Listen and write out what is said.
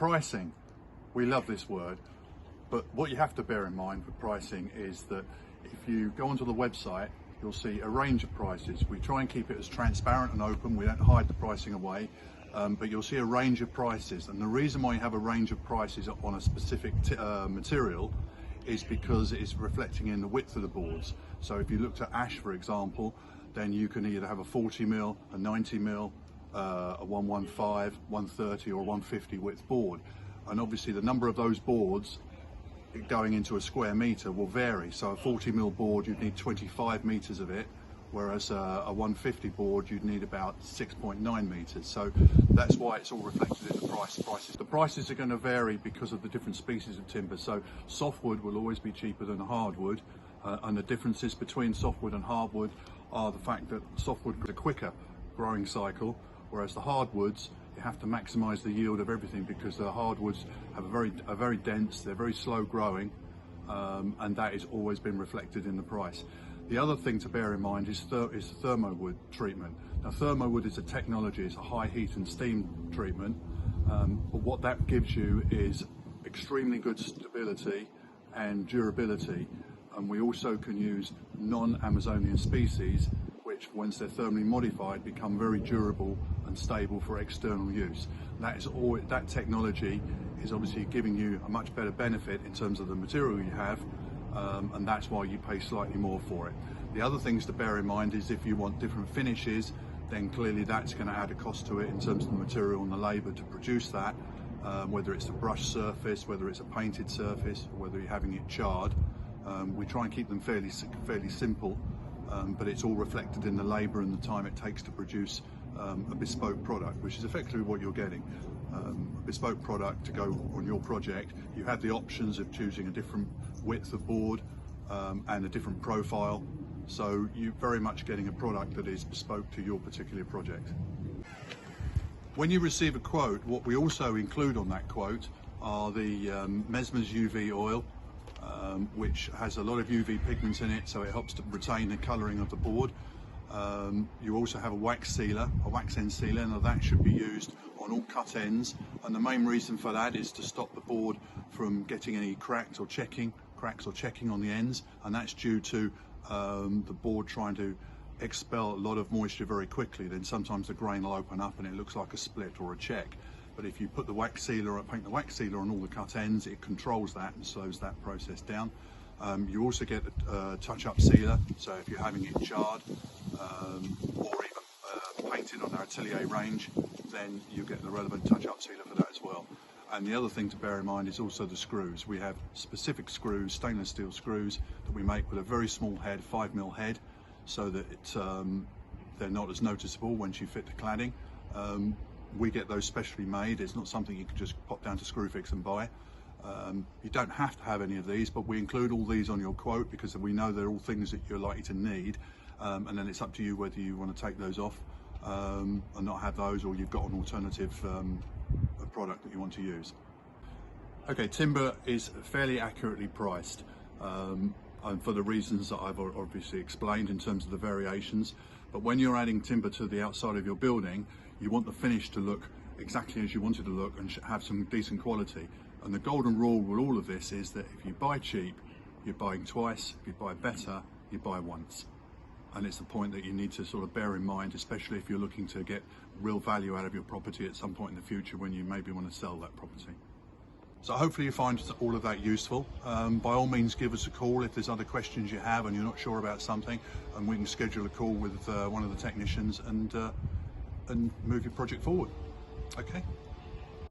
pricing, we love this word, but what you have to bear in mind with pricing is that if you go onto the website, you'll see a range of prices. We try and keep it as transparent and open, we don't hide the pricing away, but you'll see a range of prices. And the reason why you have a range of prices on a specific material is because it's reflecting in the width of the boards. So if you looked at ash, for example, then you can either have a 40mm, a 90mm, a 115, 130 or 150 width board. And obviously the number of those boards going into a square metre will vary. So a 40mm board, you'd need 25 metres of it, whereas a 150 board, you'd need about 6.9 metres. So that's why it's all reflected in the prices. The prices are going to vary because of the different species of timber. So softwood will always be cheaper than hardwood, and the differences between softwood and hardwood are the fact that softwood has a quicker growing cycle, whereas the hardwoods, you have to maximise the yield of everything, because the hardwoods have are very dense, they're very slow growing, and that has always been reflected in the price. The other thing to bear in mind is thermowood treatment. Now thermowood is a technology, it's a high heat and steam treatment, but what that gives you is extremely good stability and durability, and we also can use non-Amazonian species which, once they're thermally modified, become very durable and stable for external use. That technology is obviously giving you a much better benefit in terms of the material you have, and that's why you pay slightly more for it. The other things to bear in mind is if you want different finishes, then clearly that's going to add a cost to it in terms of the material and the labour to produce that, whether it's a brush surface, whether it's a painted surface, or whether you're having it charred. We try and keep them fairly simple, but it's all reflected in the labour and the time it takes to produce a bespoke product, which is effectively what you're getting. A bespoke product to go on your project. You have the options of choosing a different width of board and a different profile, so you're very much getting a product that is bespoke to your particular project. When you receive a quote, what we also include on that quote are the Messmer's UV oil, which has a lot of UV pigments in it, so it helps to retain the colouring of the board. You also have a wax end sealer. Now that should be used on all cut ends, and the main reason for that is to stop the board from getting any cracks or checking on the ends, and that's due to the board trying to expel a lot of moisture very quickly. Then sometimes the grain will open up and it looks like a split or a check. But if you put the wax sealer or paint the wax sealer on all the cut ends, it controls that and slows that process down. You also get a touch-up sealer, so if you're having it charred or even painted on our Atelier range, then you get the relevant touch-up sealer for that as well. And the other thing to bear in mind is also the screws. We have specific screws, stainless steel screws, that we make with a very small head, 5mm head, so that they're not as noticeable once you fit the cladding. We get those specially made. It's not something you can just pop down to Screwfix and buy. You don't have to have any of these, but we include all these on your quote because we know they're all things that you're likely to need, and then it's up to you whether you want to take those off and not have those, or you've got an alternative product that you want to use. Okay, timber is fairly accurately priced, and for the reasons that I've obviously explained in terms of the variations. But when you're adding timber to the outside of your building, you want the finish to look exactly as you want it to look and have some decent quality. And the golden rule with all of this is that if you buy cheap, you're buying twice. If you buy better, you buy once. And it's the point that you need to sort of bear in mind, especially if you're looking to get real value out of your property at some point in the future when you maybe want to sell that property. So hopefully you find all of that useful. By all means, give us a call if there's other questions you have and you're not sure about something, and we can schedule a call with one of the technicians and move your project forward. Okay.